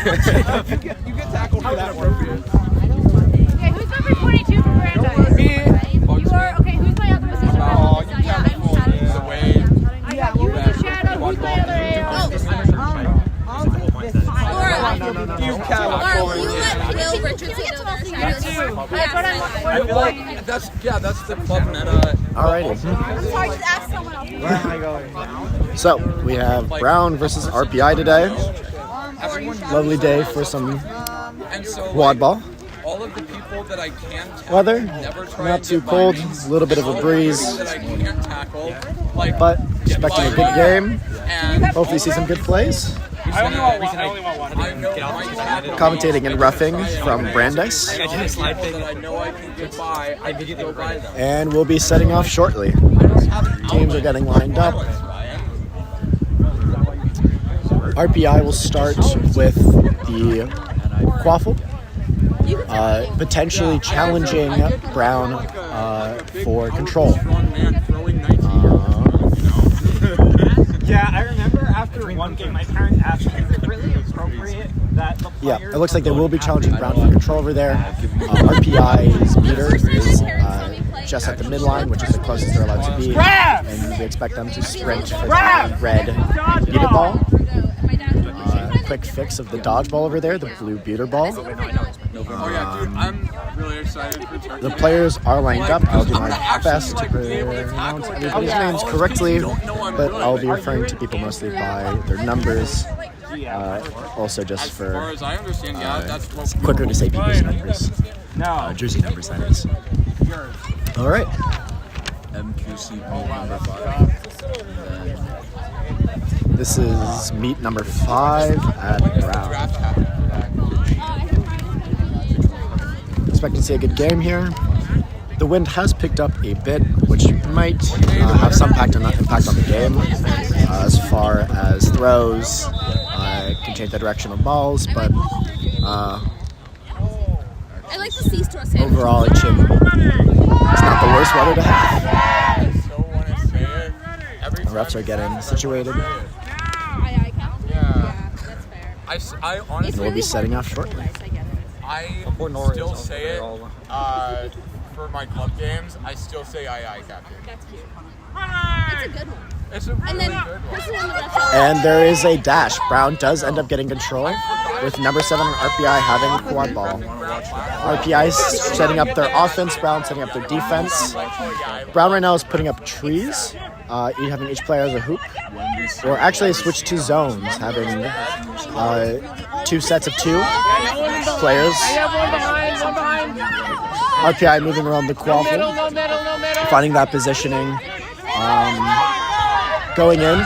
You get tackled for that work. Okay, who's number 22 for Brandeis? Me. You are? Okay, who's my other assistant? Oh, you can't afford it. The way. Yeah, you and the Shadow. Who's my other AO? You can't afford You it. let Will Richardson know their shadows. That's what I'm That's the club meta. Alrighty. I'm sorry, just ask someone else. Where am I going? So we have Brown versus RPI today. Lovely day for some quad ball. All of the people that I can tackle, Weather, never try not and too get by cold, me. a little bit of a breeze, That I can't tackle, like, but get expecting by a good me. game. And Hopefully see some good plays. I only want one. I know my tackle. Commentating and roughing from Brandeis. That I know I can get by. I can go by them. And we'll be setting off shortly. Teams are getting lined up. RPI will start with the Quaffle, potentially challenging Brown for control. Yeah, I remember after one game, my parents asked me, is it really appropriate that the Yeah, players... it looks like they will be challenging Brown for control over there. RPI's meter is just at the midline, which is the closest they're allowed to be. And we expect them to sprint for the red beater ball. Quick fix of the dodgeball over there, the blue beater ball. Oh yeah, dude, I'm really excited for Turkey. The players are lined up. I'll do my best to pronounce everybody's names correctly, but I'll be referring to people mostly by their numbers. Also just As far for as I understand, yeah, that's what it's quicker to say people's numbers. No. Jersey numbers, that is. All right. MQC Meet number 5. This is meet number 5 at Brown. Expect to see a good game here. The wind has picked up a bit, which might have some impact on the game as far as throws. Can change the direction of balls, but I like the C-store sandwich. overall it's not the worst weather to have. The refs are getting situated, I honestly, and we'll be setting off shortly. I still say it for my club games. I still say aye captain. That's cute. It's a good one. It's a really And then, good one. this is one of the And there is a dash. Brown does end up getting control, with number 7 on RPI having a quad ball. RPI setting up their offense, Brown setting up their defense. Brown right now is putting up trees, having each player as a hoop. Or actually switch to zones, having 2 sets of 2 players. RPI moving around the quaffle, finding that positioning. Going in,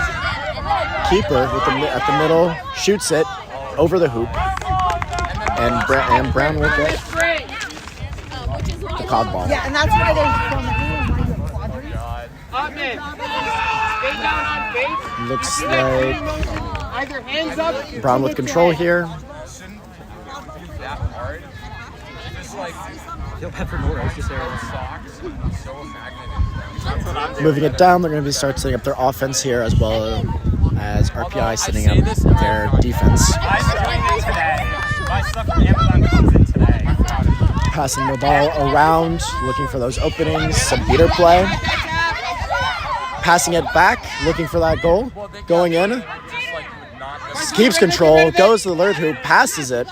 keeper at the middle, shoots it over the hoop, and Brown will get the quad ball. Yeah, and that's why they film it. Looks like Brown with control here. Moving it down, they're going to start setting up their offense here as well as RPI setting up their defense. My stuff from Amazon comes in today. Passing the ball around, looking for those openings, some beater play. Passing it back, looking for that goal. Going in, keeps control, goes to the alert hoop, passes it,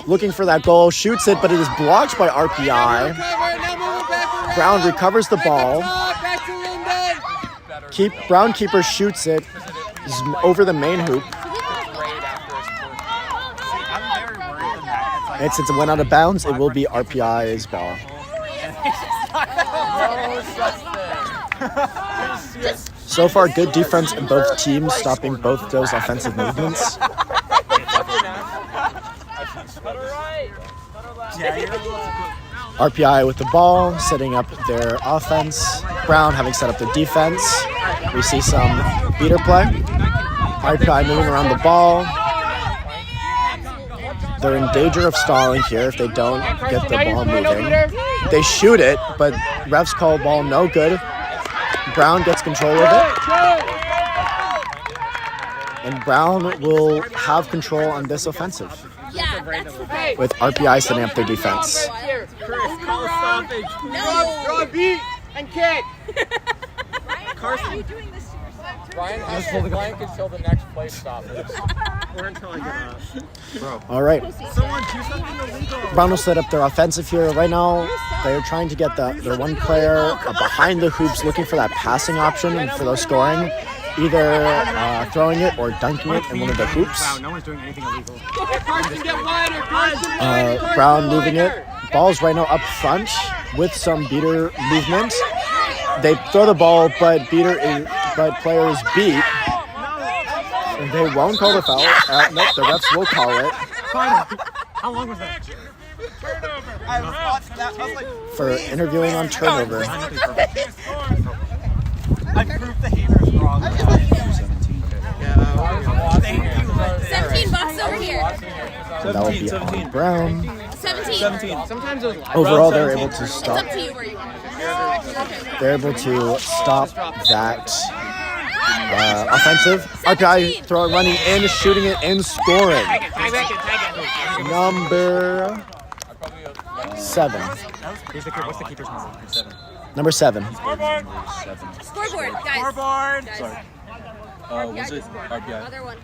looking for that goal, shoots it, but it is blocked by RPI. Brown recovers the ball. Brown keeper shoots it over the main hoop. And since it went out of bounds, it will be RPI's ball. So far, good defense in both teams, stopping both those offensive movements. RPI with the ball, setting up their offense. Brown having set up their defense. We see some beater play. RPI moving around the ball. They're in danger of stalling here if they don't get the ball moving. They shoot it, but refs call ball no good. Brown gets control of it. And Brown will have control on this offensive. Yeah, with RPI setting up their defense. Chris, call a stoppage. No. Draw a beat and kick. Carson. Ryan has to blank until the next play stoppage. Or until I get up. All right. Someone do something illegal. Brown will set up their offensive here. Right now, they're trying to get their one player behind the hoops, looking for that passing option for those scoring. Either throwing it or dunking it in one of the hoops. Wow, no one's doing anything illegal. Brown moving it. Ball's right now up front with some beater movement. They throw the ball, but player is beat. And they won't call the foul. Nope, the refs will call it. How long was that? For interviewing on turnover. I proved the haters wrong. 17 bucks over here. That will be on Brown. 17. Sometimes it was Overall, they're able to It's stop. up to you where you want to. They're able to stop that offensive. RPI running in, shooting it, and scoring. Number 7. What's the keeper's number? 7. Number 7. Scoreboard, guys. Scoreboard. was it RPI? Other one.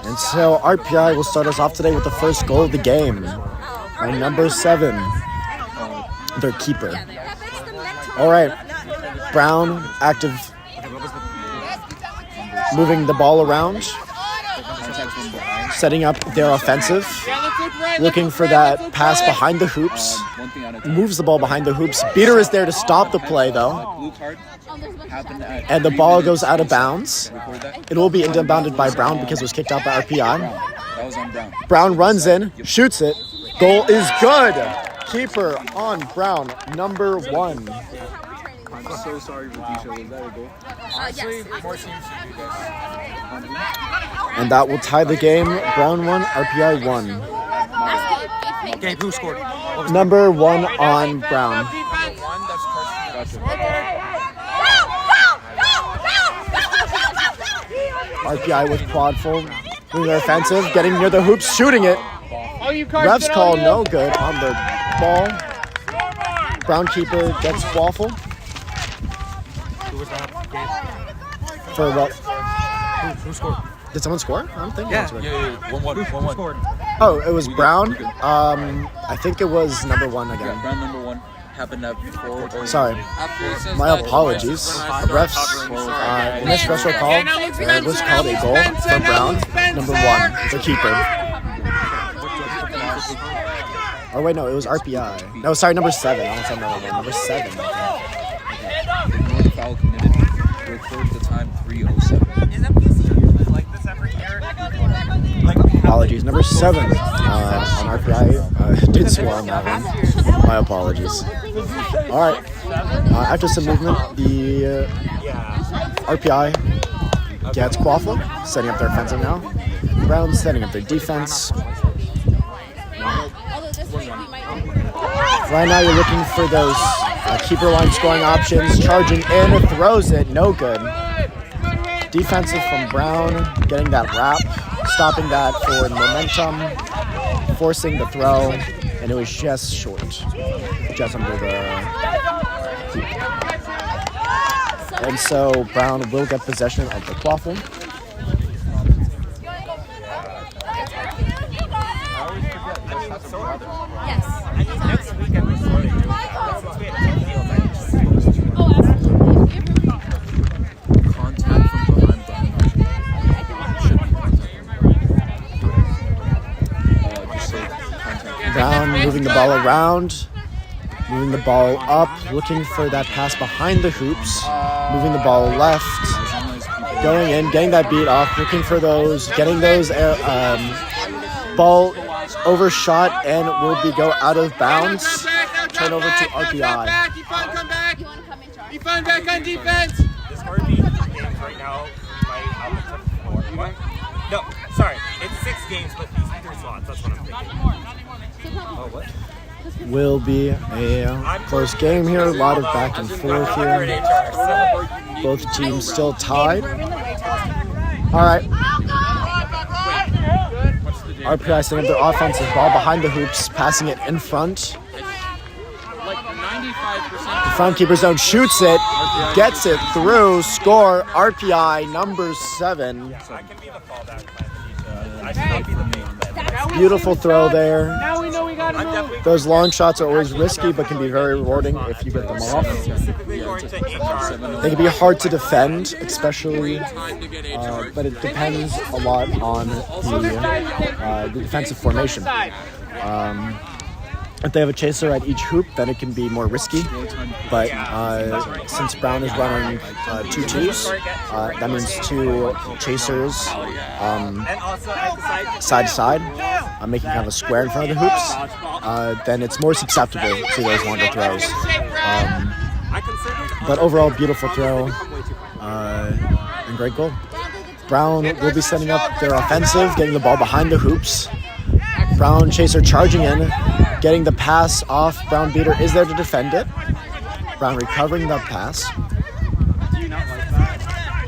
And so RPI will start us off today with the first goal of the game. By number 7, their keeper. All right, Brown active, moving the ball around, setting up their offensive, looking for that pass behind the hoops, moves the ball behind the hoops. Beater is there to stop the play though, and the ball goes out of bounds. It will be inbounded by Brown because it was kicked out by RPI. Brown runs in, shoots it. Goal is good. Keeper on Brown, number 1. I'm so sorry, Radisha. Was that a goal? Yes. More teams should do this. And that will tie the game. Brown 1, RPI 1. Gabe, who scored? Number 1 on Brown. One, that's Carson. RPI with quad full. Moving their offensive, getting near the hoops, shooting it. Refs call no good on the ball. Brown keeper gets waffle. Who was that? Gabe. For what? Who scored? Did someone score? I don't think Yeah. anyone scored. Yeah. 1-1. Who scored? Oh, it was Brown. I think it was number 1 again. Round number 1 happened at 4. Sorry. My apologies. Refs, in this special call, it was called a goal for Brown. Number 1, the keeper. Oh wait, no, it was RPI. No, sorry, number 7. I almost said number 1. Number 7. The foul committed. Record the time 3:07. Is MQC like this every year? Apologies. Number 7 on RPI did score on that one. My apologies. All right. After some movement, the RPI gets Quaffle, setting up their offensive now. Brown setting up their defense. Right now, you're looking for those keeper line scoring options. Charging in, throws it, no good. Defensive from Brown, getting that wrap, stopping that for momentum, forcing the throw, and it was just short. Just under the hoop. And so Brown will get possession of the Quaffle. Yes. Next weekend we're sorting. Contact from behind Brown. Should be contact. Just say contact. Brown moving the ball around, moving the ball up, looking for that pass behind the hoops, moving the ball left, going in, getting that beat off, looking for those, getting those ball overshot and will go out of bounds. Turnover to RPI. Come back. You want to come in, Charles? Defend back on defense. This RP games right now might have a 4. No, sorry. It's 6 games, but these 3 slots. That's what I'm thinking. Oh, what? Will be a close game here. A lot of back and forth here. Both teams still tied. All right. What's the RPI setting up their offensive ball behind the hoops, passing it in front. Like 95%. The front keeper zone shoots it, gets it through, score, RPI number 7. I can be the fallback plan. I should not be the main plan. Beautiful throw there. Now we know we got to move. Those long shots are always risky, but can be very rewarding if you get them off. Specifically going to HR. They can be hard to defend, especially, but it depends a lot on the defensive formation. If they have a chaser at each hoop, then it can be more risky. But since Brown is running 2 twos, that means 2 chasers side to side, making kind of a square in front of the hoops. Then it's more susceptible to those longer throws. But overall, beautiful throw and great goal. Brown will be setting up their offensive, getting the ball behind the hoops. Brown chaser charging in, getting the pass off. Brown beater is there to defend it. Brown recovering that pass.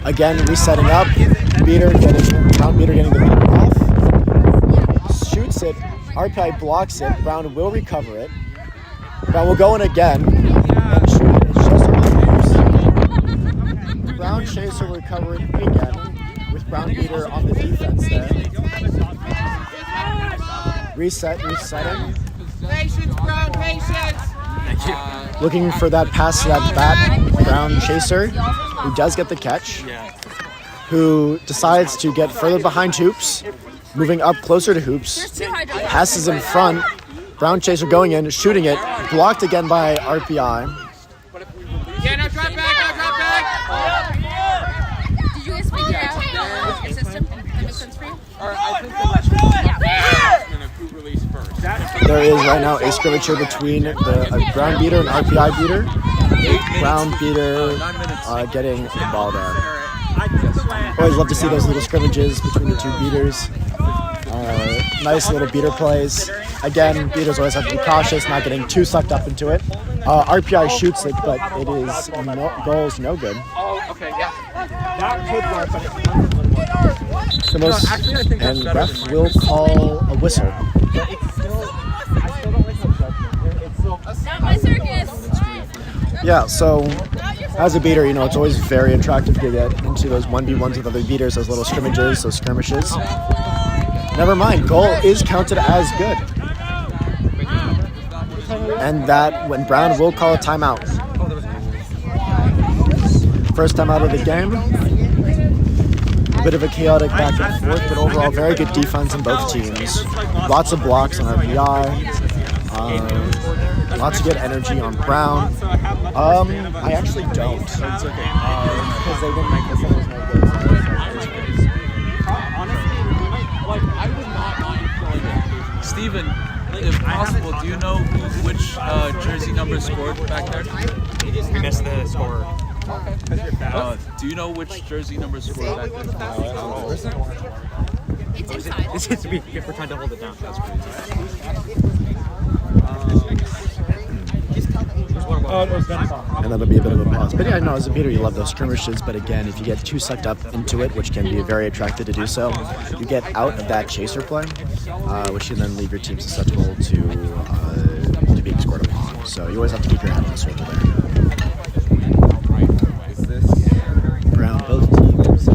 Again, resetting up. Brown beater getting the beat off. Shoots it. RPI blocks it. Brown will recover it. Brown will go in again. And shoot it. It's just on the hoops. Brown chaser will recover it again with Brown beater on the defense there. Resetting. Patience, Brown, patience. Looking for that pass to that bat, Brown chaser, who does get the catch, who decides to get further behind hoops, moving up closer to hoops, passes in front, Brown chaser going in, shooting it, blocked again by RPI. Yeah, now drop back. Did you guys figure out your system? That makes sense for you? I think the next one is who release first. There is right now a scrimmage here between the Brown beater and RPI beater. Brown beater getting the ball there. Always love to see those little scrimmages between the 2 beaters. Nice little beater plays. Again, beaters always have to be cautious, not getting too sucked up into it. RPI shoots it, but it is goals no good. That could work, but And ref will call a whistle. I still don't like how it's still. Not my circus. Yeah, so as a beater, it's always very attractive to get into those 1v1s with other beaters, those little scrimmages, those skirmishes. Never mind, goal is counted as good. And that when Brown will call a timeout. First time out of the game. A bit of a chaotic back and forth, but overall very good defense on both teams. Lots of blocks on RPI. Lots of good energy on Brown. I actually don't. It's okay. Because they didn't make this no good. I would not mind throwing it. Steven, if possible, do you know which jersey number scored back there? We missed the score. Do you know which jersey number scored back there? It's inside. This is we're trying to hold it down. That's crazy. And that'll be a bit of a pause. But yeah, no, as a beater, you love those skirmishes. But again, if you get too sucked up into it, which can be very attractive to do so, you get out of that chaser play, which can then leave your team susceptible to being scored upon. So you always have to keep your head on the swivel there. Brown, both teams.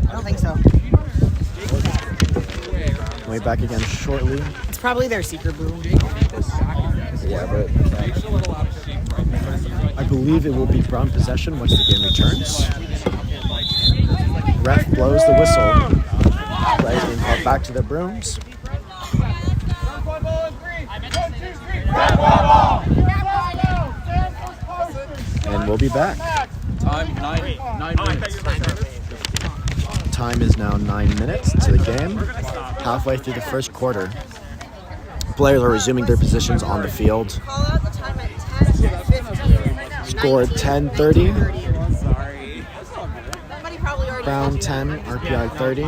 I don't think so. Way back again shortly. It's probably their seeker boom. Yeah, but I believe it will be Brown possession once the game returns. Ref blows the whistle. Players being called back to their brooms. And we'll be back. Time 9 minutes. Time is now 9 minutes to the game. Halfway through the first quarter. Players are resuming their positions on the field. Call out the time at 10:15. Score 10-30. Somebody probably already Brown 10, RPI 30.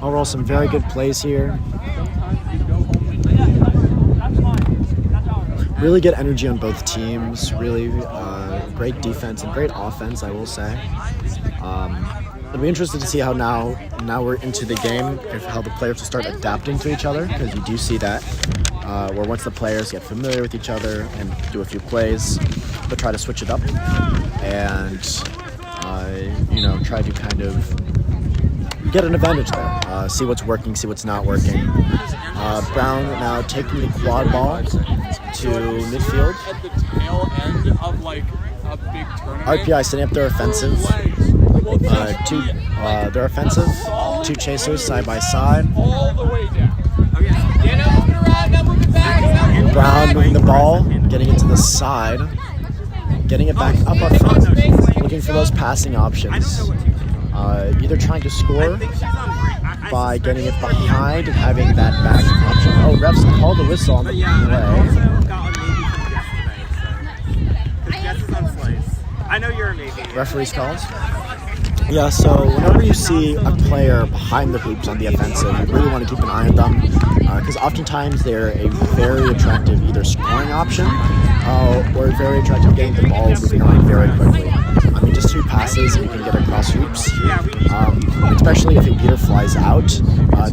Overall, some very good plays here. Really good energy on both teams. Really great defense and great offense, I will say. I'll be interested to see how now we're into the game, if how the players will start adapting to each other, because you do see that where once the players get familiar with each other and do a few plays, they'll try to switch it up and try to kind of get an advantage there. See what's working, see what's not working. Brown now taking the quad ball to midfield. At the tail end of like a big tournament. RPI setting up their offensive. Their offensive. Two chasers side by side. All the way down. Okay. Now moving around, now moving back. Brown moving the ball, getting it to the side, getting it back up front, looking for those passing options. Either trying to score by getting it behind and having that back option. Oh, refs called the whistle on the play. I know you're a maybe. Referee's calls. Yeah, so whenever you see a player behind the hoops on the offensive, you really want to keep an eye on them because oftentimes they're a very attractive either scoring option or very attractive getting the ball moving around very quickly. I mean, just 2 passes and you can get across hoops. Especially if a beater flies out,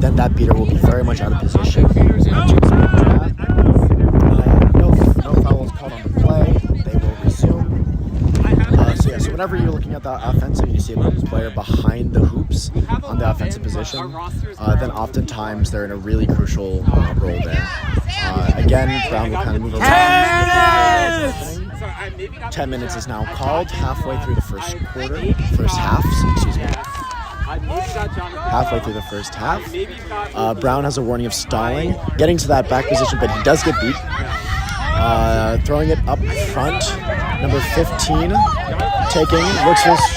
then that beater will be very much out of position. No fouls called on the play. They will resume. So whenever you're looking at the offensive, you see a player behind the hoops on the offensive position, then oftentimes they're in a really crucial role there. Again, Brown will kind of move around. 10 minutes is now called, halfway through the first half, excuse me. Halfway through the first half. Brown has a warning of stalling, getting to that back position, but he does get beat. Throwing it up front, number 15,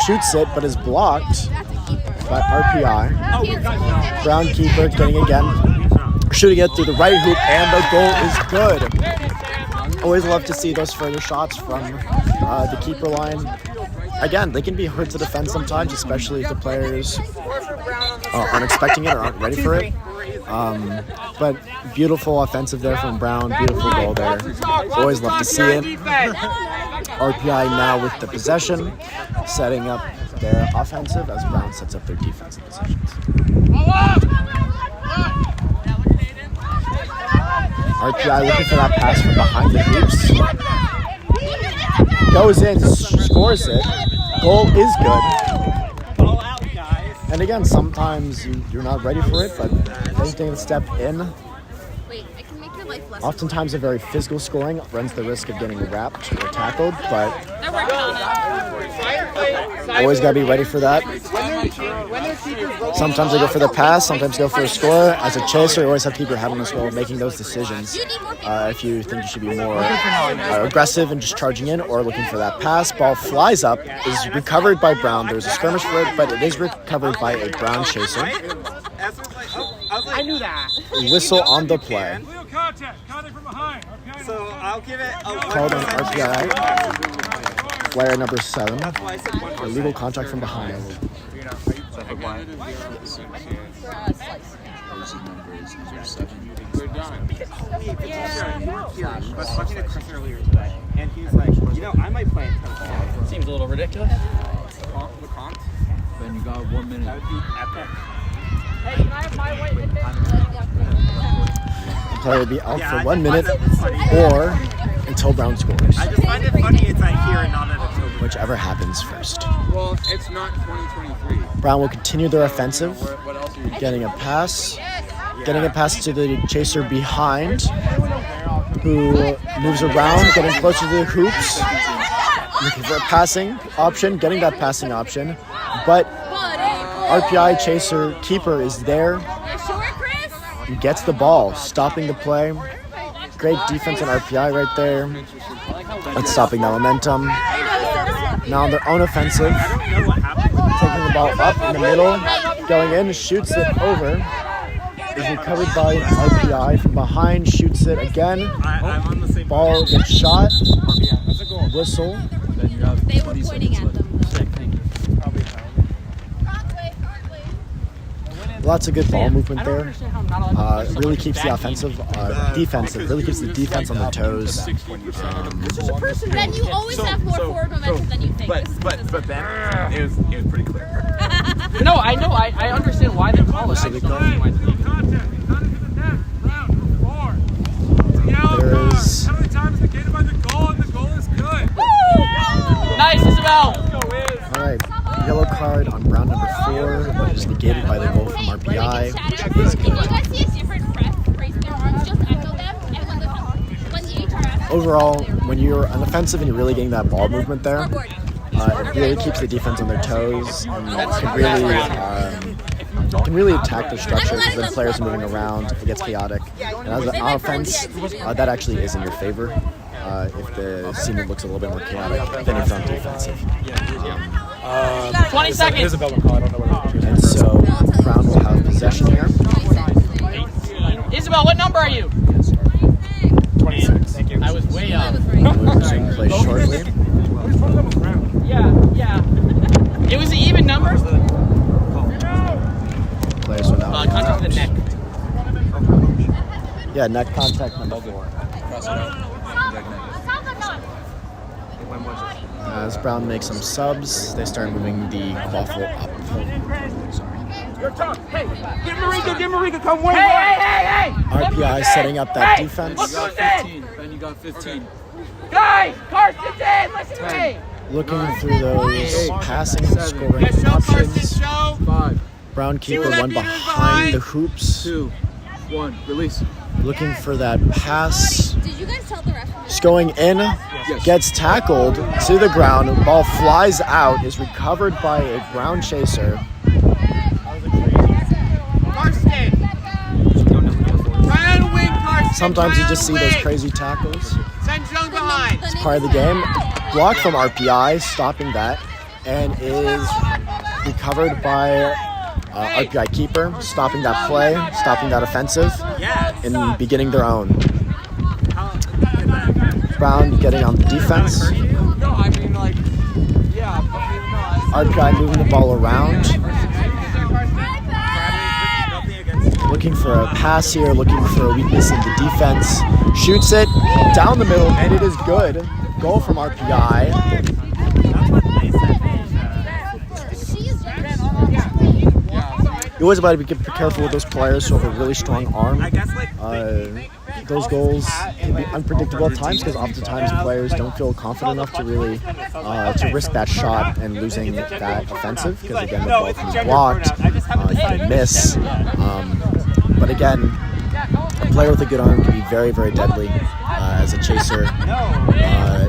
shoots it, but is blocked by RPI. Brown keeper getting again, shooting it through the right hoop, and the goal is good. Always love to see those further shots from the keeper line. Again, they can be hard to defend sometimes, especially if the players aren't expecting it or aren't ready for it. But beautiful offensive there from Brown, beautiful goal there. Always love to see it. RPI now with the possession, setting up their offensive as Brown sets up their defensive positions. RPI looking for that pass from behind the hoops. Goes in, scores it. Goal is good. And again, sometimes you're not ready for it, but taking a step in. Wait, I can make your life less. Oftentimes a very physical scoring runs the risk of getting wrapped or tackled, but They're working on it. always gotta be ready for that. Sometimes they go for the pass, sometimes go for a score. As a chaser, you always have to keep your head on the score, making those decisions. If you think you should be more aggressive and just charging in or looking for that pass. Ball flies up, is recovered by Brown. There's a skirmish for it, but it is recovered by a Brown chaser. I knew that. Whistle on the play. So I'll give it a Called on RPI. Player number 7. Illegal contact from behind. I was talking to Chris earlier today, and he's like, I might play it. Seems a little ridiculous. The comp? Then you got 1 minute. That would be epic. Hey, can I have my white with The player will be out for 1 minute or until Brown scores. I just find it funny it's at here and not at October. Whichever happens first. Well, it's not 2023. Brown will continue their offensive, What else are you getting a pass to the chaser behind, who moves around, getting closer to the hoops, looking for a passing option, getting that passing option, but RPI chaser keeper is there, he gets the ball, stopping the play. Great defense on RPI right there. That's stopping that momentum. Now on their own offensive, taking the ball up in the middle, going in, shoots it over. Is recovered by RPI from behind, shoots it again. Ball gets shot. Whistle. They were pointing at them. Lots of good ball movement there. Really keeps the defensive, really keeps the defense on their toes. Then you always have more forward momentum than you think. But then it was pretty clear. No, I know. I understand why they call it. I just don't know why they leave it. There's How many times negated by the goal, and the goal is good. Nice, Isabel. all right. Yellow card on Brown number 4, but is negated by the goal from RPI. If you guys see a different ref raising their arms, just echo them. And when the HRF Overall, when you're on offensive and you're really getting that ball movement there, it really keeps the defense on their toes and can really attack their structure because then players are moving around, it gets chaotic. And as an offense, that actually is in your favor if the scene looks a little bit more chaotic than if on defensive. 20 seconds. And so Brown will have possession here. Isabel, what number are you? 26. Thank you. I was way up. We'll resume play shortly. Yeah. It was an even number. Players are now. Contact to the neck. Yeah, neck contact number 4. As Brown makes some subs, they start moving the quaffle up. Hey, get Marika, come win. Hey! RPI setting up that defense. You got 15. Ben, you got 15. Guys, Carson's in. Listen to me. Looking through those passing and scoring options. 5, Brown keeper one behind the hoops. 2, 1. Release. Looking for that pass. Did you guys tell the rest of Just going in, gets tackled to the ground. Ball flies out, is recovered by a Brown chaser. Karsten. Try and win, Karsten. Sometimes you just see those crazy tackles. Send Jung behind. It's part of the game. Blocked from RPI, stopping that, and is recovered by RPI keeper, stopping that play, stopping that offensive, and beginning their own. Brown getting on the defense. RPI moving the ball around. Looking for a pass here, looking for a weakness in the defense. Shoots it down the middle, and it is good. Goal from RPI. You always got to be careful with those players who have a really strong arm. Those goals can be unpredictable at times because oftentimes players don't feel confident enough to really to risk that shot and losing that offensive because again the ball can be blocked, you can miss. But again, a player with a good arm can be very, very deadly as a chaser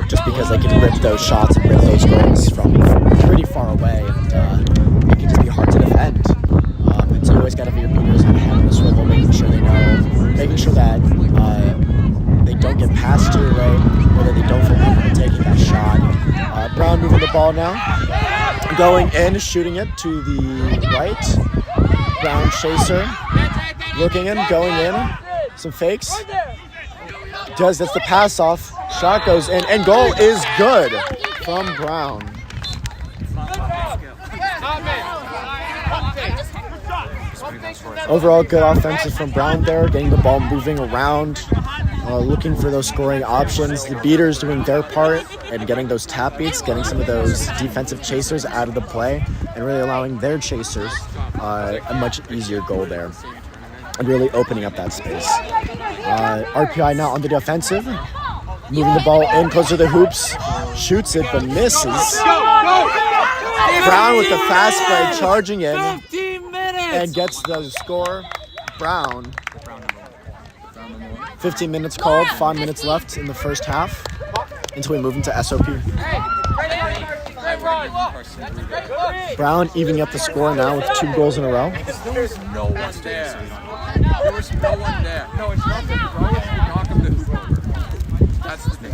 just because they can rip those shots and rip those goals from pretty far away and it can just be hard to defend. And so you always got to be your beaters on hand on the swivel, making sure they know, making sure that they don't get past you, right? Or that they don't feel comfortable taking that shot. Brown moving the ball now. Going in, shooting it to the right. Brown chaser. Looking in, going in. Some fakes. Gets the pass off. Shot goes in, and goal is good from Brown. Overall, good offensive from Brown there, getting the ball moving around, looking for those scoring options. The beaters doing their part and getting those tap beats, getting some of those defensive chasers out of the play, and really allowing their chasers a much easier goal there, and really opening up that space. RPI now on the defensive, moving the ball in closer to the hoops, shoots it but misses. Brown with the fast break, charging in. 15 minutes! And gets the score. Brown. 15 minutes called, 5 minutes left in the first half until we move into SOP. Brown evening up the score now with 2 goals in a row. There was no one there. There was no one there. No, it's not the throw, it's the knock of the hoop over. That's the thing.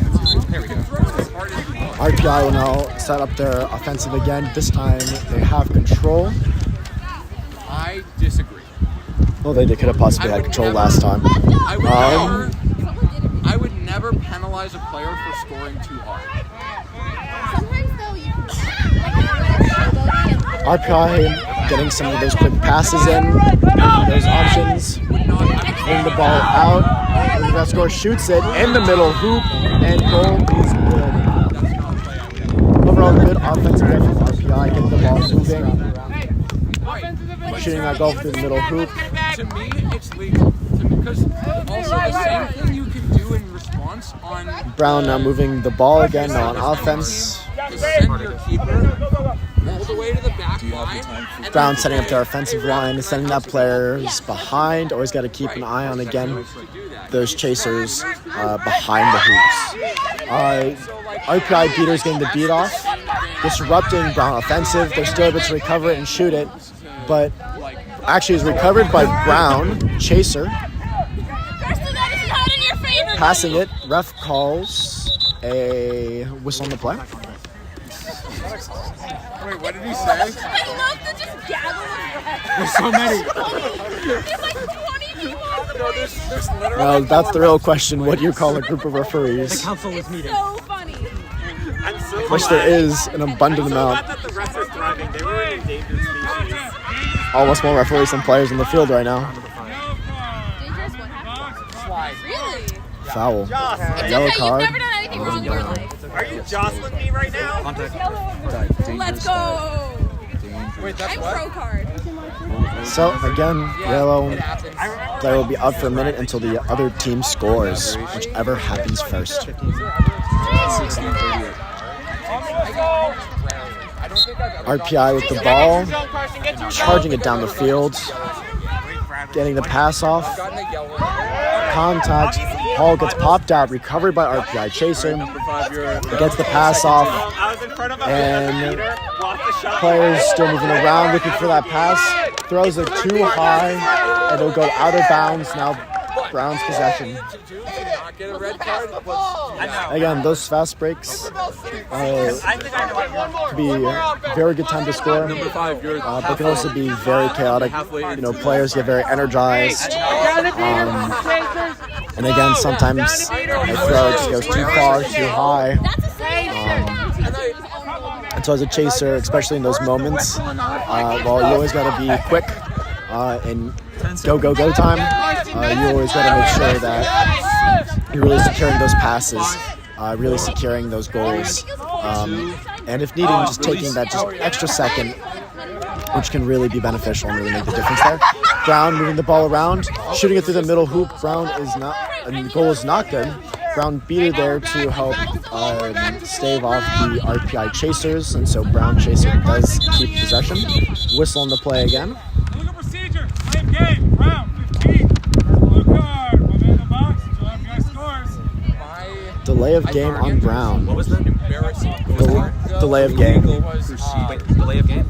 There we go. As hard as you want. RPI will now set up their offensive again. This time they have control. I disagree. Well, they could have possibly had control last time. I would never penalize a player for scoring too hard. Sometimes though you RPI getting some of those quick passes in, those options, bring the ball out. The score shoots it in the middle hoop, and goal is good. Overall, good offensive effort from RPI, getting the ball moving. shooting that goal through the middle hoop. To me, it's legal. Because also the same thing you can do in response on Brown now moving the ball again on offense. is send your keeper all the way to the back line. And Brown setting up their offensive line, sending that players behind. Always got to keep an eye on again those chasers behind the hoops. RPI beaters getting the beat off, disrupting Brown offensive. They're still able to recover it and shoot it, but actually is recovered by Brown. Chaser passing it. Ref calls a whistle on the play. Wait, what did he say? I love the just gaggle of breath. There's so many. There's like 20 people on the No, there's literally. Well, that's the real question. What do you call a group of referees? Council was meeting. so funny. I'm so Which glad. there is an abundant I'm so glad amount. that the refs are thriving. They were an endangered species. Almost more referees than players in the field right now. Dangerous what happened? Really? Foul. It's Yellow okay, card. you've never done anything wrong in your life. Are you jostling me right now? Let's go! Wait, that's I'm what? pro card. So again, yellow. Player will be up for a minute until the other team scores, whichever happens first. RPI with the ball, charging it down the field, getting the pass off. Contact. Ball gets popped out, recovered by RPI Chaser. Gets the pass off, I was in front of a and blocked the shot. players still moving around looking for that pass. Throws it too high, and it'll go out of bounds. Now Brown's possession. Not get a red card. Again, those fast breaks I think I know what could be a very good time to score, Number 5, you're but can also be very chaotic. You know, players get very energized. And again, sometimes a throw just goes too far, too high. That's a save. And so as a chaser, especially in those moments, well, you always got to be quick and go time. You always got to make sure that you're really securing those passes, really securing those goals. And if needing, just taking that just extra second, which can really be beneficial and really make the difference there. Brown moving the ball around, shooting it through the middle hoop. Brown is not, and the goal is not good. Brown beat it there to help stave off the RPI chasers, and so Brown Chaser does keep possession. Whistle on the play again. Legal procedure. Same game. Brown 15. Blue card. 1 man in the box until RPI scores. Delay of game on Brown. What was that? Embarrassing. Delay of game. Was, Wait, delay of game?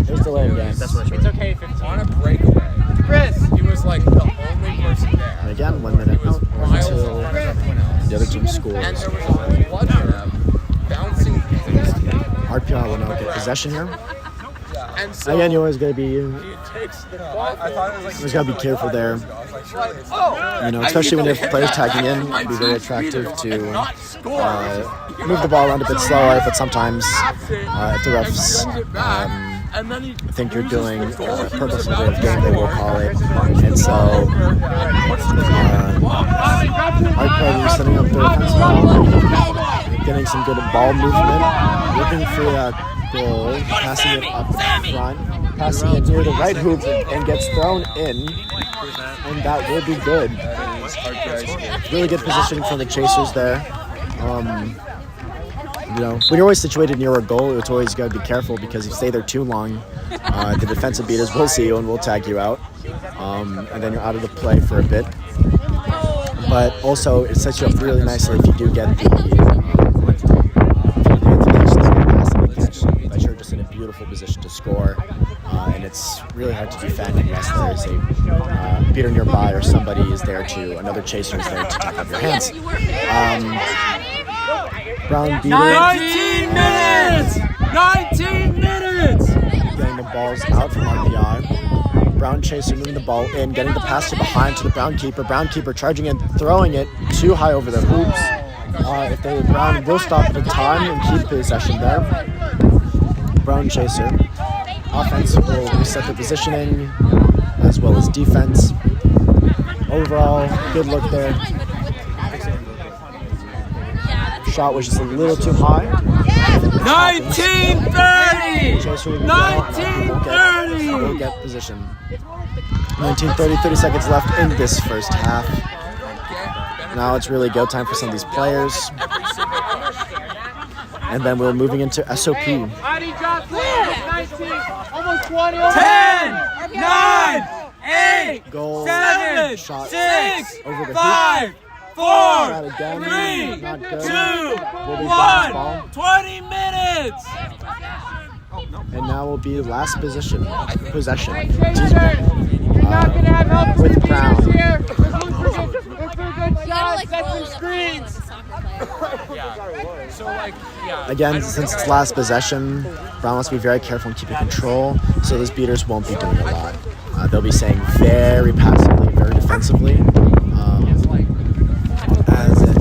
There's delay of game. That's what It's okay, 15. on a breakaway. Chris. He was like the only person there. And again, 1 minute He was out miles in until front of everyone else. the other team And scores. there was a clutch of them bouncing things together. RPI will now get possession here. And so Again, you always got to be, you he takes the ball. I thought it was like always got to be careful there. You know, especially when you have players tagging in, it'd be very attractive to move the ball around a bit slower. But sometimes, if the refs and then he think you're doing purposeful delay of game, they will call it. And so, RPI is setting up their offensive ball, getting some good ball movement, looking for that goal, passing it up front, passing it near the right hoop, and gets thrown in, and that will be good. Really good positioning from the chasers there. You know, when you're always situated near a goal, it's always got to be careful because if you stay there too long, the defensive beaters will see you and will tag you out, and then you're out of the play for a bit. But also, it sets you up really nicely if you do get but you're just in a beautiful position to score, and it's really hard to defend unless there's a beater nearby or somebody is there to, another chaser is there to tack up your hands. Brown beater. 19 minutes! 19 minutes! Getting the balls out from RPI. Brown Chaser moving the ball in, getting the pass to behind to the Brown keeper. Brown keeper charging in, throwing it too high over the hoops. If they Brown will stop at a time and keep possession there. Brown Chaser. Offense will reset the positioning as well as defense. Overall, good look there. Shot was just a little too high. 1930! Chaser will be down. We'll get position. 19:30, 30 seconds left in this first half. Now it's really go time for some of these players. And then we're moving into SOP. 10, 9, 8, Goal, 7, shot, 6, over the 5, 4, Shot again, 3, not good. 2, Will be bounce 1, ball. 20 minutes. And now will be last possession. Excuse me. You With Brown. gotta like roll with a screens. So like, yeah. Again, since it's last possession, Brown must be very careful in keeping control, so those beaters won't be doing a lot. They'll be staying very passively, very defensively, as in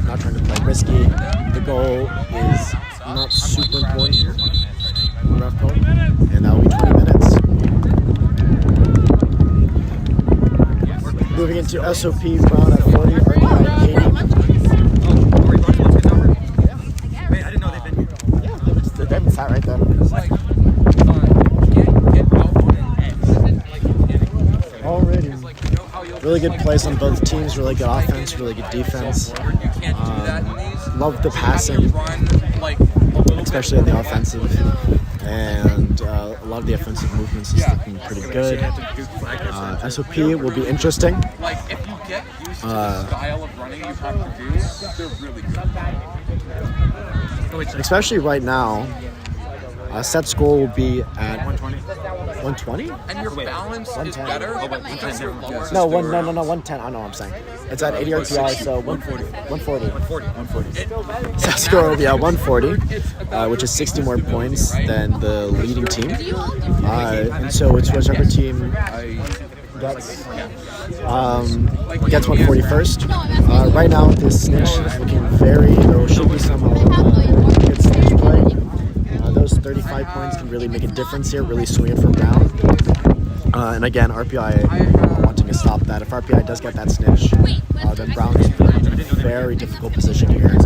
not trying to play risky. The goal is not super important. Rough goal. And that'll be 20 minutes. Moving into SOP, Brown at 40, RPI at 80. Wait, I didn't know they've been here. They've been sat right there. It's like, get out on an X. Already. Like, you know how you'll Really good plays on both teams, really good offense, really good defense. you can't do that in these. Love the You passing, run like a little especially on the offensive. And a lot of the offensive movements is looking pretty good. SOP will be interesting. like if you get used to the style of running you have to do, they're really good. Especially right now, set score will be at 120? And your balance is 110. better because you're lower. No, 110. I know what I'm saying. It's at 80 RPI, so 140. Set score will be at 140, which is 60 more points than the leading team. And so it's whichever team gets 140 first. Right now, this snitch is looking there should be some good snitch play. Those 35 points can really make a difference here, really swing it for Brown. And again, RPI wanting to stop that. If RPI does get that snitch, then Brown is in a very difficult position here.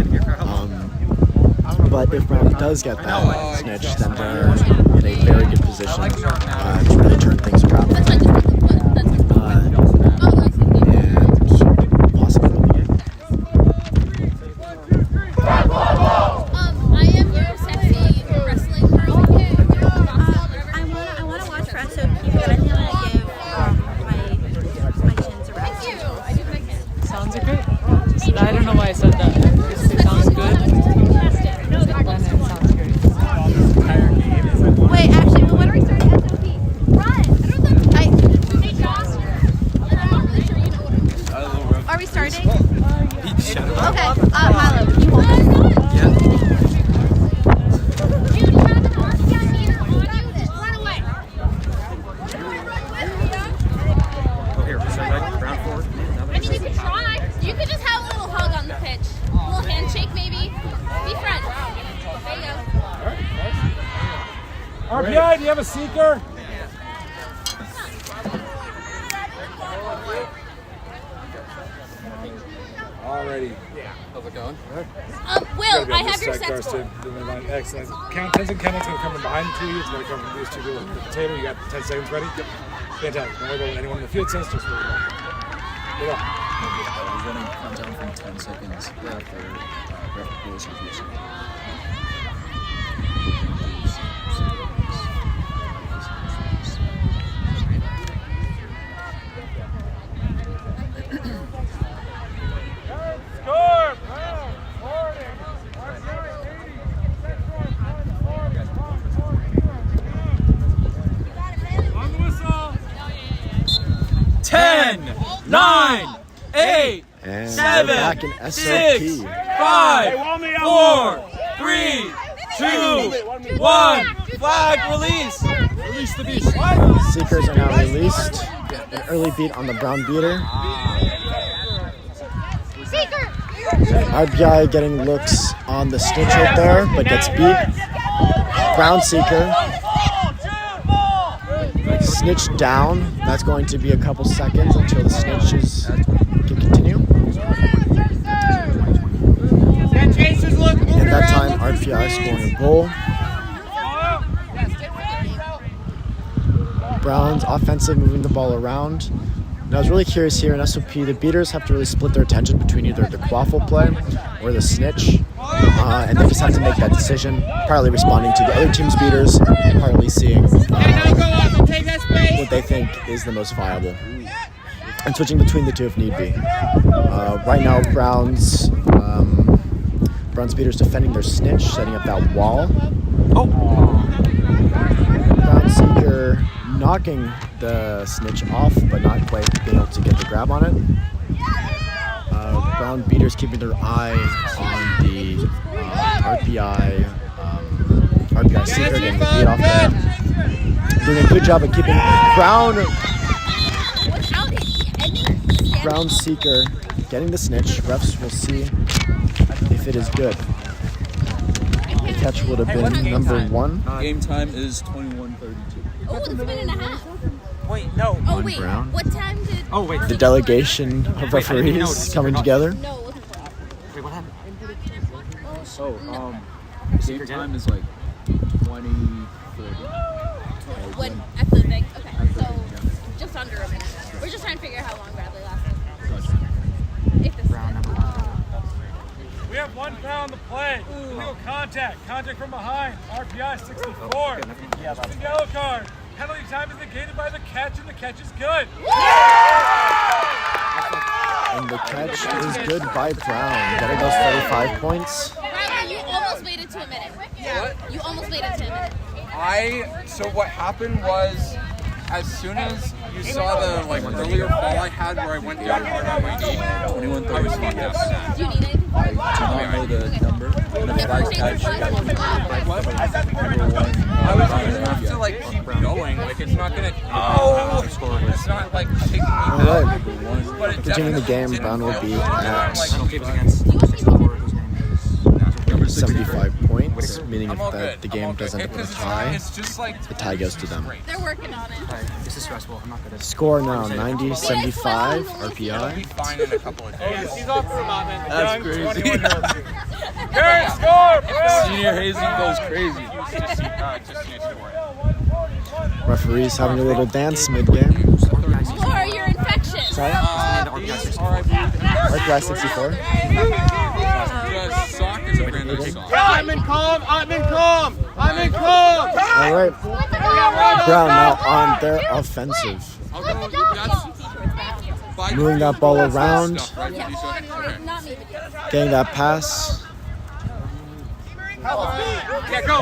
But if Brown does get that snitch, then they're in a very good position to really turn things around. And possibly win the game. I am your sexy wrestling girl. I want to watch for SOP, but I think I'm going to give my chins a rest. Sounds great. I don't know why I said that. It sounds good. Wait, actually, when are we starting SOP? Run! Are we starting? Okay, Milo, can you hold this? You could just have a little hug on the pitch. A little handshake, maybe. Be friends. There you go. RPI, do you have a seeker? Alrighty. How's it going? Will, I have your set score. Excellent. Count 10s and Kennel's going to come from behind the two of you. It's going to come from these two people at the table. You got 10 seconds ready? Yep. Fantastic. Don't worry about what anyone in the field says. Just worry about it. Good luck. He's running countdown from 10 seconds after rules are using. Score! Brown, 40. RPI, 80. On the whistle. 10, 9, 8, And 7, we're back in 6, SOP. 5, 4, 3, 2, 1. Flag release. Release the beast. Seekers are now released. An early beat on the Brown beater. RPI getting looks on the snitch right there, but gets beat. Brown Seeker. Snitch down. That's going to be a couple seconds until the snitches can continue. At that time, RPI scoring a goal. Browns offensive, moving the ball around. And I was really curious here in SOP, the beaters have to really split their attention between either the quaffle play or the snitch. And they just have to make that decision, partly responding to the other team's beaters, partly seeing what they think is the most viable. And switching between the two if need be. Right now, Browns beaters defending their snitch, setting up that wall. Brown seeker knocking the snitch off, but not quite being able to get the grab on it. Brown beaters keeping their eye on the RPI seeker, getting the beat off there. Doing a good job of keeping Brown seeker getting the snitch. Refs will see if it is good. The catch would have been number 1. Game time is 21:32. Oh, that's a minute and a half. Wait, no. Oh, On wait. Brown. What time did... Oh, wait. The delegation of referees coming together. No, it wasn't. Wait, what happened? Game time is like 20:30. When at the bank. Okay, so just under a minute. We're just trying to figure out how long Bradley lasted. If this We have 1 foul on the play. Illegal contact. Contact from behind. RPI 64. Just a yellow card. Penalty time is negated by the catch, and the catch is good. And the catch is good by Brown. Getting those 35 points. Bradley, you almost made it to a minute. What? You almost made it to a minute. So what happened was, as soon as you saw the earlier ball I had where I went down hard on my knee, 21:32. yes. Do you need anything? I do not know the number. And the flag catch. I was gonna have to keep going. It's not gonna. It's not taking me All back. right. But it Continuing the game, definitely Brown will be didn't at Number 75 points, meaning I'm all if good. the game doesn't end up in a tie, It's just the tie goes to them. They're working on it. This is stressful. I'm not good at Score now 90-75 I'll be RPI. fine in a couple of days. He's off for a moment. That's crazy. Carry score, Senior hazing goes crazy. Referees having a little dance mid-game. Or you're infectious. Sorry? RPI 64. The sock is a brand new sock. I'm in calm. All right. Brown now on their offensive. Moving that ball around. Not me, but yes. Getting that pass.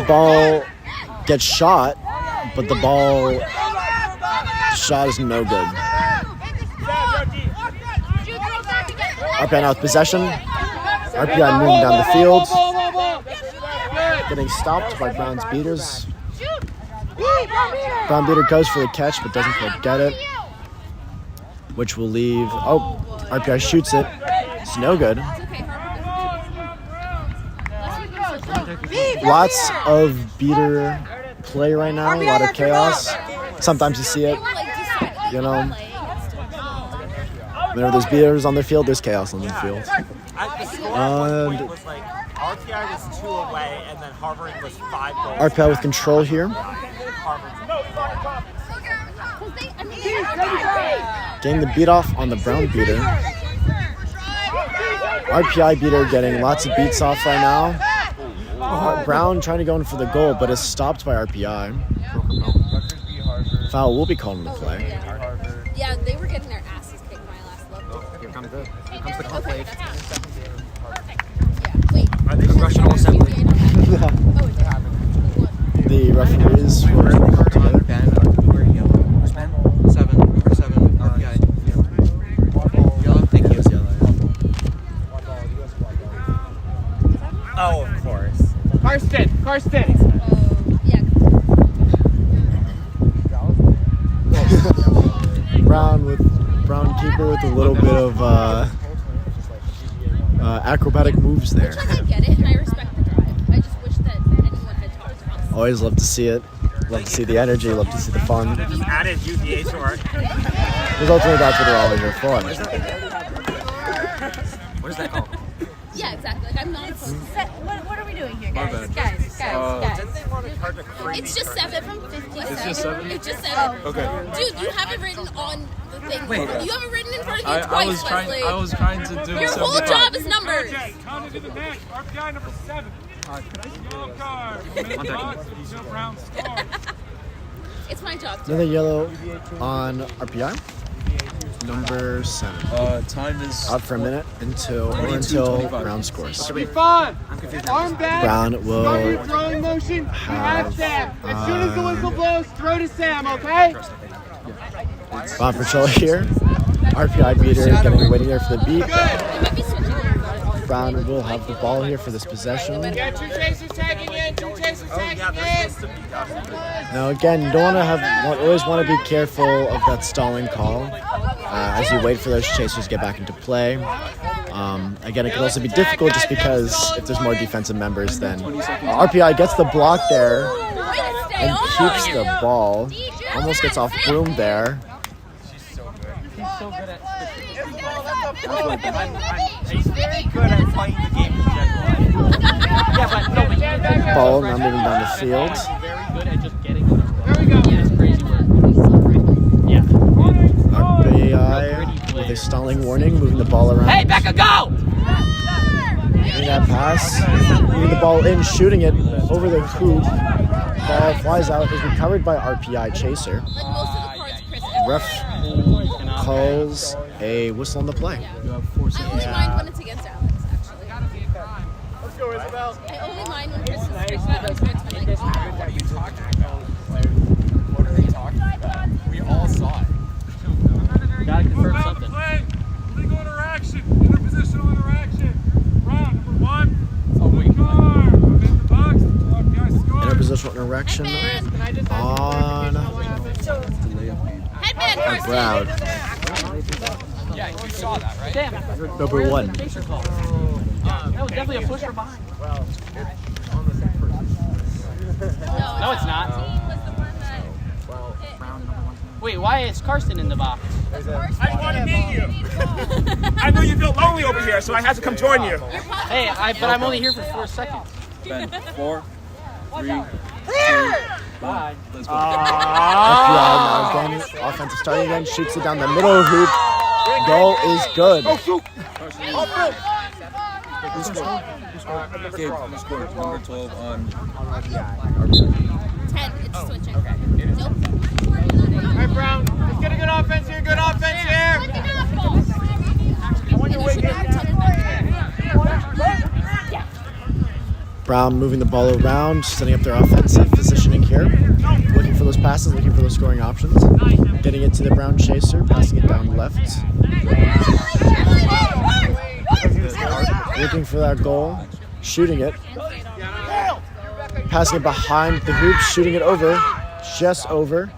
Ball gets shot, but the ball shot is no good. RPI now with possession. RPI moving down the field. Getting stopped by Brown's beaters. Brown beater goes for the catch, but doesn't quite get it. Which will leave... Oh, RPI shoots it. It's no good. Lots of beater play right now. A lot of chaos. Sometimes you see it. You know, whenever there's beaters on the field, there's chaos on the field. RPI was 2 away, and then Harvard was 5 goals. RPI with control here. Getting the beat off on the Brown beater. RPI beater getting lots of beats off right now. Brown trying to go in for the goal, but is stopped by RPI. Foul will be called in the play. Yeah, they were getting their asses kicked when I last looked. Here comes the conclave. Perfect. Yeah, wait. Are they congressional assembly? The referees were together. Ben, where are you? Where's Ben? 7 RPI. Yellow, thank you. Oh, of course. Karsten. Yeah. Brown keeper with a little bit of acrobatic moves there. I get it, and I respect the drive. I just wish that anyone had talked to us. Always love to see it. Love to see the energy. Love to see the fun. Just added UVA to our... Because ultimately that's what we're all here for. What is that called? Yeah, exactly. Like, I'm not opposed to What are we doing here, guys? bad. Guys. Didn't they want to hard to frame It's these just cards. 7 from 57. It's just 7? It's just 7. Okay. Dude, you have it written on the thing. Wait. You have it written in front of you I twice, was trying. Wesley. I was trying to do Your whole 75. job is numbers. Counted to the bench. RPI number 7. Yellow card. No brown score. It's my job too. Another yellow on RPI. Number 7. Time is Out for a minute until 25. Brown scores. Be fun. Arm back. Brown Start will your throwing motion. have, Sam. As soon as the whistle blows, throw to Sam, okay? Brown patrol here. RPI beater getting waiting there for the beat. It might be switching. Brown will have the ball here for this possession. Yeah, 2 chasers tagging in. 2 chasers tagging in. Now again, you don't want to always want to be careful of that stalling call as you wait for those chasers to get back into play. Again, it can also be difficult just because if there's more defensive members, then RPI gets the block there and keeps the ball. Almost gets off Broom there. He's very good at playing the game in general. Ball now moving down the field. Very good at just getting it. There we go. Yeah, it's crazy work. Yeah. RPI with a stalling warning, moving the ball around. Hey, Becca, go! Getting that pass, moving the ball in, shooting it over the hoop. Ball flies out, is recovered by RPI chaser. Like most of the cards, Chris. Ref calls a whistle on the play. I only mind when it's against Alex, actually. Let's go, Isabel. I only mind when Chris is strict about those cards. But like, What are you talking about? What are they talking about? We all saw it. Gotta Move confirm out the something. play. Legal interaction. Interpositional interaction. Round number 1. Blue card. In the box. RPI score. Interpositional interaction on headband, Carson. Brown. Yeah, you saw that, right? Damn. Number 1. Chaser call. That was definitely a push from behind. No, it's not. Team was the one that Wait, why is Karsten in the box? I want to meet you. I know you feel lonely over here, so I had to come join you. Hey, but I'm only here for 4 seconds. Ben, 4, 3, 2, Bye. let's go. RPI now again, offensive starting again, shoots it down the middle hoop. Goal is good. Gabe, who scored? Number 12 on 10. It's switching. Nope. All right, Brown. Let's get a good offense here. Good offense here. Brown moving the ball around, setting up their offensive positioning here. Looking for those passes, looking for those scoring options. Getting it to the Brown chaser, passing it down left. Looking for that goal, shooting it. Passing it behind the hoop, shooting it over, just over.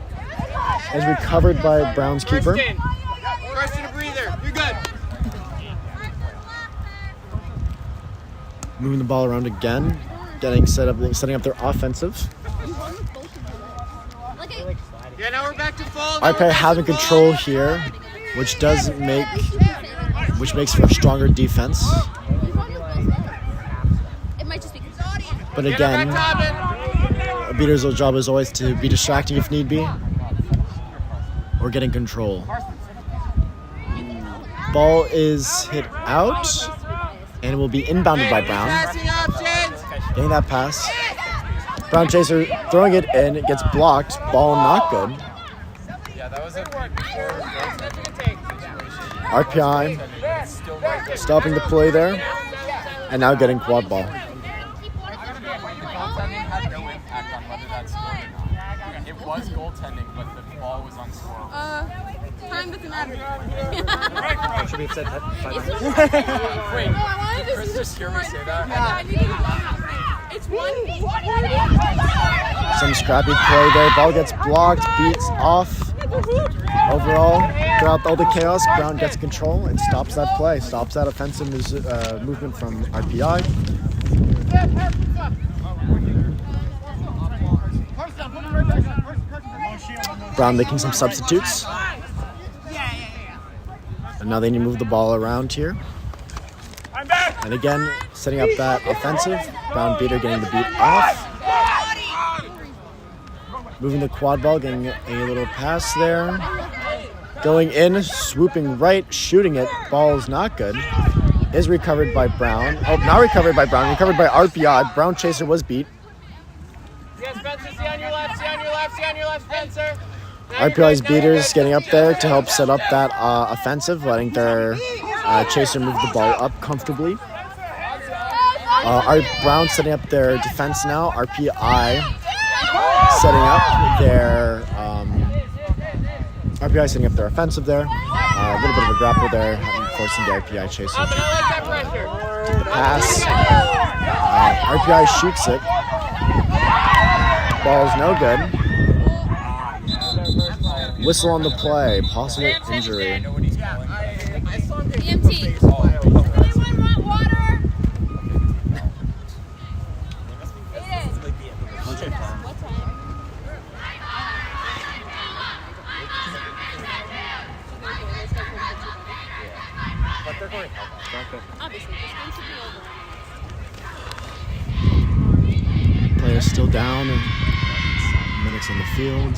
Is recovered by Brown's keeper. Karsten, a breather. You're good. Moving the ball around again, setting up their offensive. Yeah, now we're back to full. RPI having control here, which makes for a stronger defense. It might just be But again, a beater's job is always to be distracting if need be, or getting control. Ball is hit out, and will be inbounded by Brown. Getting that pass. Brown chaser throwing it in, it gets blocked. Ball not good. Yeah, that was a RPI stopping the play there, and now getting quad ball. The goaltending had no impact on whether that scored or not. It was goaltending, but the ball was unscored. time doesn't matter. Should we have said that? Wait, I wanted to Chris just hear me say that? I needed to It's one. Some scrappy play there. Ball gets blocked, beats off. Overall, throughout all the chaos, Brown gets control and stops that play, stops that offensive movement from RPI. Brown making some substitutes. And now they need to move the ball around here. And again, setting up that offensive. Brown beater getting the beat off. Moving the quad ball, getting a little pass there. Going in, swooping right, shooting it. Ball is not good. Is recovered by Brown. Oh, not recovered by Brown. Recovered by RPI. Brown chaser was beat. Yes, Spencer, see on your left, Spencer. RPI's beaters getting up there to help set up that offensive, letting their chaser move the ball up comfortably. Brown setting up their defense now. RPI setting up their offensive there. A little bit of a grapple there, forcing the RPI chaser to pass. RPI shoots it. Ball's no good. Whistle on the play. Possible injury. EMT. Obviously, this game should be over. Players still down. Minutes on the field.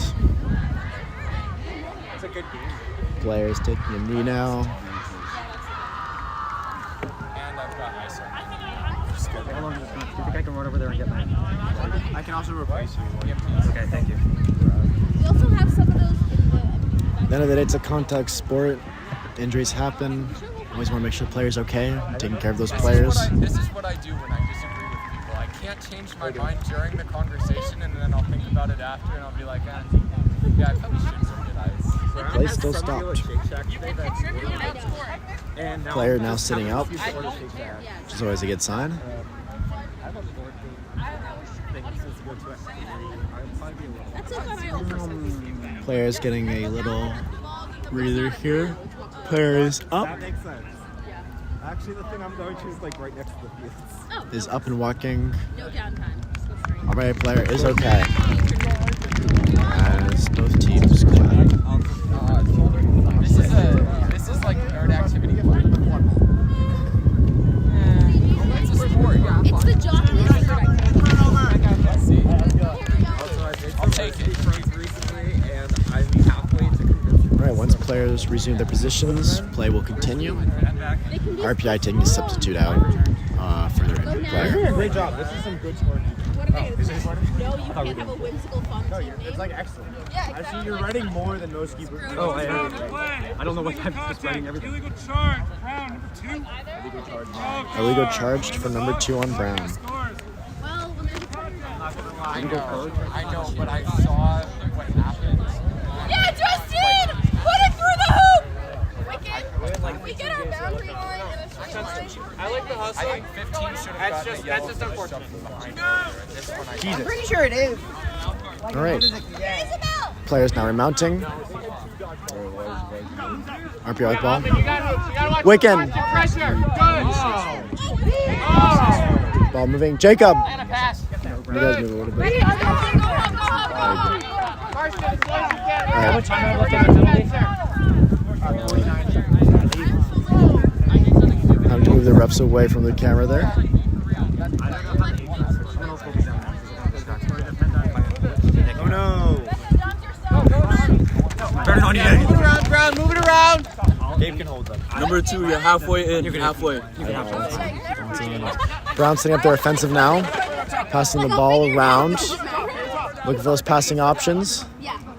It's a good game. Players taking a knee now. And I've got ice on. How long is this going to? Do you think I can run over there and get mine? I can also replace you. Okay, thank you. We also have some of those in the. At the end of the day, it's a contact sport. Injuries happen. Always want to make sure players okay. Taking care of those players. This is what I do when I disagree with people. I can't change my mind during the conversation, and then I'll think about it after, and I'll be like, yeah, I probably shouldn't have did ice. Play still stopped. Player now sitting out, which is always a good sign. Players getting a little breather here. Player is up. That makes sense. Actually, the thing I'm going to is like right next to the fields. Is up and walking. No downtime. Just go straight. Alright, player is okay. As both teams collide. This is like nerd activity. It's a sport. It's the jockey's I'll take it. Alright, once players resume their positions, play will continue. RPI taking a substitute out for their injured player. Great job. This is some good scoring. What am I going to say? No, you can't have a whimsical fun team It's name. like excellent. Yeah, exactly. Actually, you're writing more than most keepers. Oh, I don't know what I'm just writing everything. Illegal charge. Brown, number 2. Illegal charged for number 2 on Brown. Scores. Well, when there's a corner. I know, but I saw what happened. Yeah, Justin! Put it through the hoop! Wicked. We get our boundary line and a straight line. I like the hustle. I think 15 should have gotten a yellow for the shove from behind earlier. And this one I I'm pretty sure it is. Alright, Isabel! players now remounting. RPI with ball. You gotta watch Wicken. pressure. Good. Ball moving. Jacob. And a pass. You guys move a little bit. Go home, go home. Karsten, as close as you can. Alright. How much time left in the penalty? Having to move the refs away from the camera there. Oh no. Brown, move it around. Gabe can hold them. Number 2, you're halfway in. Halfway. Brown setting up their offensive now. Passing the ball around. Looking for those passing options.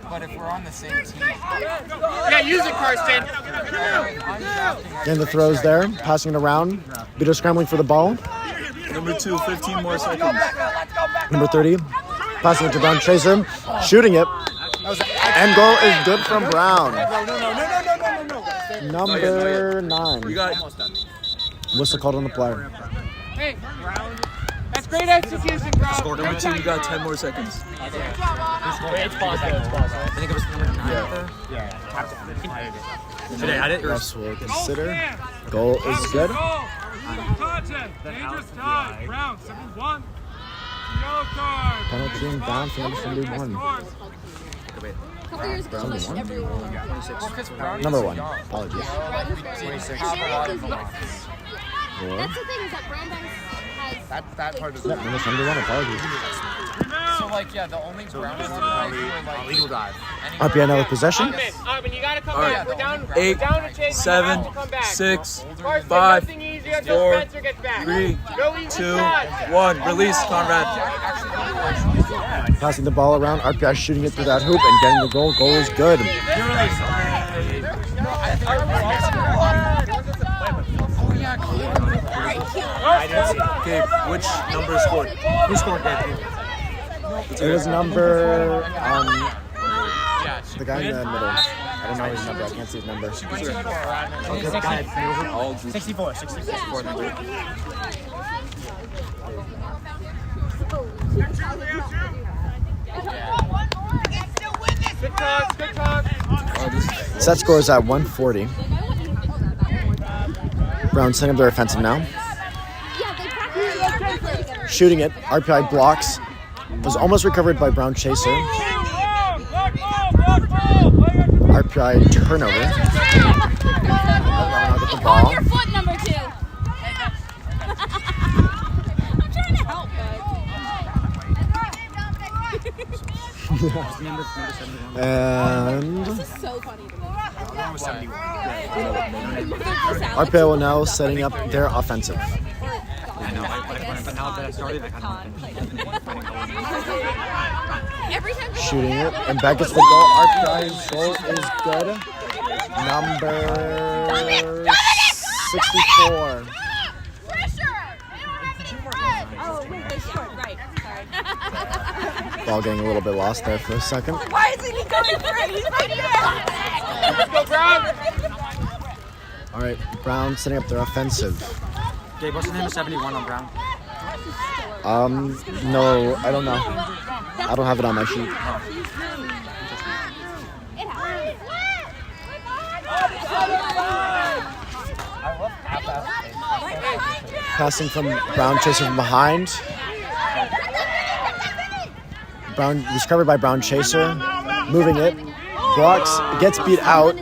But if we're on the same team, Yeah, use it, Karsten. Getting the throws there. Passing it around. Beater scrambling for the ball. Number 2, 15 more seconds. Number 30. Passing it to Brown Chaser. Shooting it. End goal is good from Brown. Number 9. You got Whistle called on the player. Hey, that's great execution, bro. number 2, you got 10 more seconds. It's possible. I think it was number 9 Yeah. Should I add it? Refs will consider. Goal is good. Contact. Dangerous tie. Brown, 71. Yellow card. Penalty and down for number 71. A couple years ago, like everyone. Number 1. Apologies. And that's the thing is that Brandon has That part is Yep, number 71. Apologies. Now, like, yeah, the only Brown is Illegal dive. RPI now with possession. You gotta come All back. right. We're down. 8, Down to chase. 7, You have to come back. 6, Carson, 5, nothing easy until 4, Spencer gets back. 3, No easy 2, shots. 1. Release, Conrad. Passing the ball around. RPI shooting it through that hoop and getting the goal. Goal is good. Gabe, which number scored? Who scored, Gabe? It was number, the guy in the middle. I don't know his number. I can't see his number. 64. Good talk. Good talk. Set score is at 140. Brown setting up their offensive now. Shooting it. RPI blocks. Was almost recovered by Brown Chaser. RPI turnover. Now get the ball. On your foot, number 2. I'm trying to help, And This is so funny to me. RPI will now setting up their offensive. Shooting it, and back gets the goal. RPI's goal is good. Number 64. Oh, wait, they scored. Right. Sorry. Ball getting a little bit lost there for a second. Why isn't he going for it? He's right here. Let's go, Brown. All right, Brown setting up their offensive. Gabe, what's the name of 71 on Brown? No, I don't know. I don't have it on my sheet. Passing from Brown, Chaser from behind. Brown was covered by Brown Chaser. Moving it. Blocks. It gets beat out.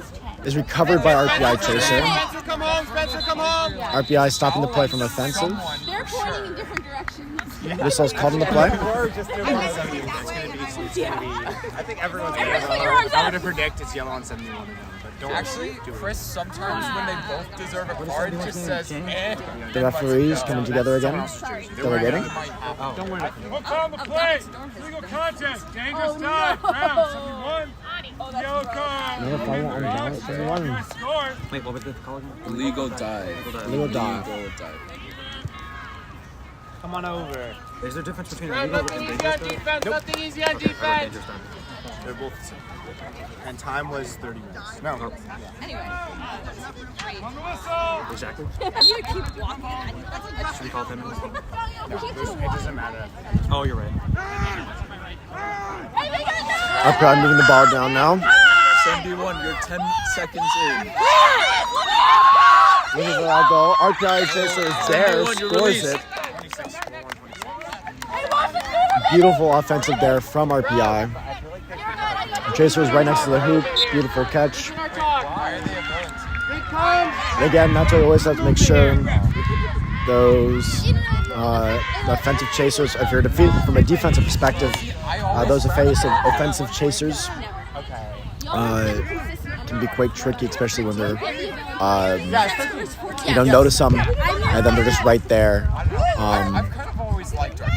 Is recovered by RPI Chaser. Come home, Spencer. Come home. RPI stopping the play from offensive. They're pointing in different directions. Whistle's called on the play. I think everyone's going to I'm going to predict it's yellow on 71 again. But don't Actually, Chris, sometimes when they both deserve a card, it just says, eh. The referees coming together again. Delegating. Don't worry. What's on the play? Legal contest. Dangerous dive. Brown, 71. Yellow card. No, if I want on ballot, 71. Score. Wait, what was the call again? Legal dive. Legal dive. Come on over. Is there a difference between Brown, illegal nothing and easy dangerous on dive? defense. Nothing easy on defense. They're both the same. And time was 30 minutes. No. Anyway. On the whistle. Exactly. You keep walking. Should we call 10 minutes? It doesn't matter. Oh, you're right. RPI moving the ball down now. 71, you're 10 seconds in. Looking for that goal. RPI Chaser is there. Scores it. Beautiful offensive there from RPI. Chaser is right next to the hoop. Beautiful catch. Again, that's why we always have to make sure those the offensive chasers, if you're from a defensive perspective, those offensive chasers can be quite tricky, especially when they're you don't notice them, and then they're just right there. I've kind of always liked RPI. I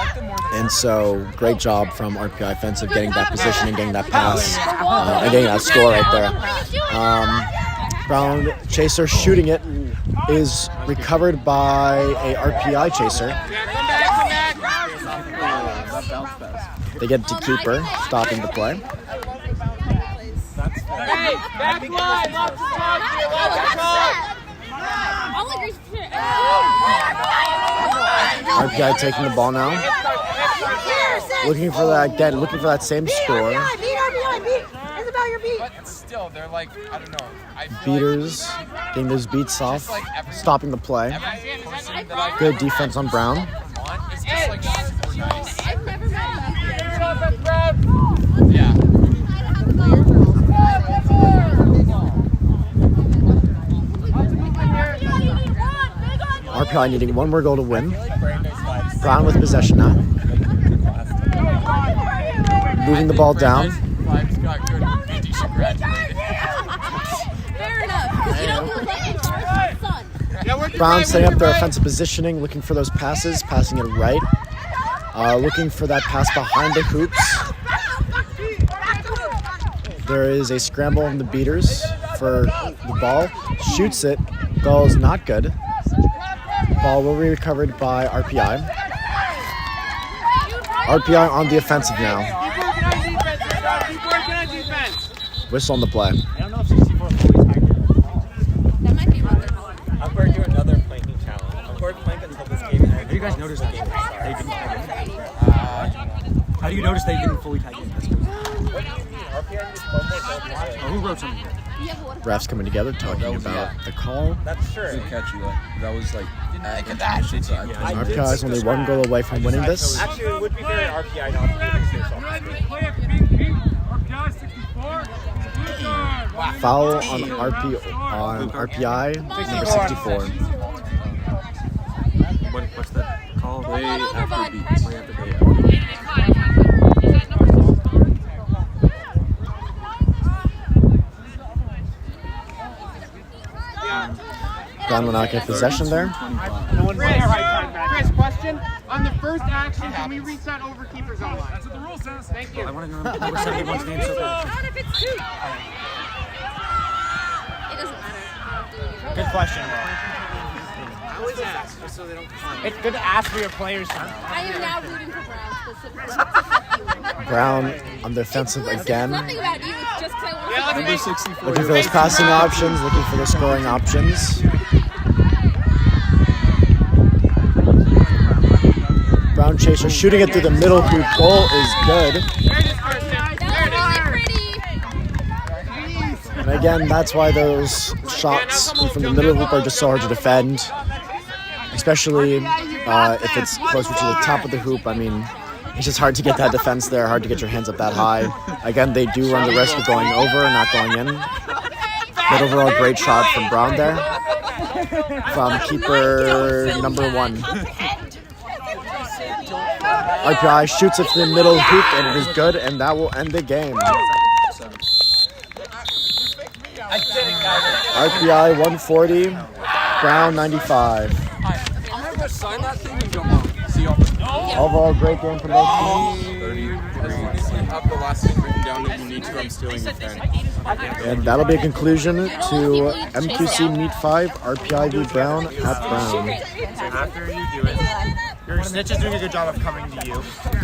like them more than And so, great job from RPI Offensive getting that position and getting that pass and getting that score right there. Brown Chaser shooting it is recovered by a RPI Chaser. They get it to keeper, stopping the play. Hey, back line. Lots of talk here. Lots of talk. RPI taking the ball now. Looking for that same score. But still, they're like, I don't know. I feel Beaters getting those beats off, stopping the play. every person that I Good defense on Brown. want is just like super nice. I've never met him. Yeah. RPI needing one more goal to win. Brown with possession now. Moving the ball down. Five's got good. You should graduate. Fair enough. Because you know who left the son? Brown setting up their offensive positioning, looking for those passes, passing it right. Looking for that pass behind the hoops. There is a scramble on the beaters for the ball. Shoots it. Goal is not good. Ball will be recovered by RPI. RPI on the offensive now. Whistle on the play. I don't know if 64 fully tagged it. That might be what they're calling. I'm going to do another planking challenge. I'm going to plank until this game ends. You guys noticed the game they didn't tag it? How do you notice they didn't fully tag it? That's crazy. Oh, who wrote something here? Refs coming together, talking about the call. That's true. Good catch, Eli. That was like. RPI is only one goal away from winning this. Actually, it would be fair to RPI not to do this RPI 64. Foul on RPI, number 64. What's that call? Play after beats. Play after beats. Brown will not get possession there. Chris, question. On the first action, can we reset over keeper's own line? That's what the rule says. Thank you. I want to know number 71's name so bad. What if it's 2? It doesn't matter. Good question, Will. I always ask, just so they don't complain. It's good to ask for your players. I am now rooting for Brown specifically. Brown on the offensive again. Nothing about you. It's just because I want to. Number 64. Looking for those passing options, looking for the scoring options. Brown Chaser shooting it through the middle hoop. Goal is good. And again, that's why those shots from the middle hoop are just so hard to defend. Especially if it's closer to the top of the hoop. I mean, it's just hard to get that defense there, hard to get your hands up that high. Again, they do run the risk of going over and not going in. But overall, great shot from Brown there. From keeper number 1. RPI shoots it to the middle hoop, and it is good, and that will end the game. RPI 140, Brown 95. I'm gonna go sign that thing and jump on. See y'all. Overall, great game from both teams. 30. As long as you have the last thing written down that you need to, I'm stealing your pen. And that'll be a conclusion to MQC Meet 5, RPI v Brown at Brown. After you do it, your snitch is doing a good job of coming to you.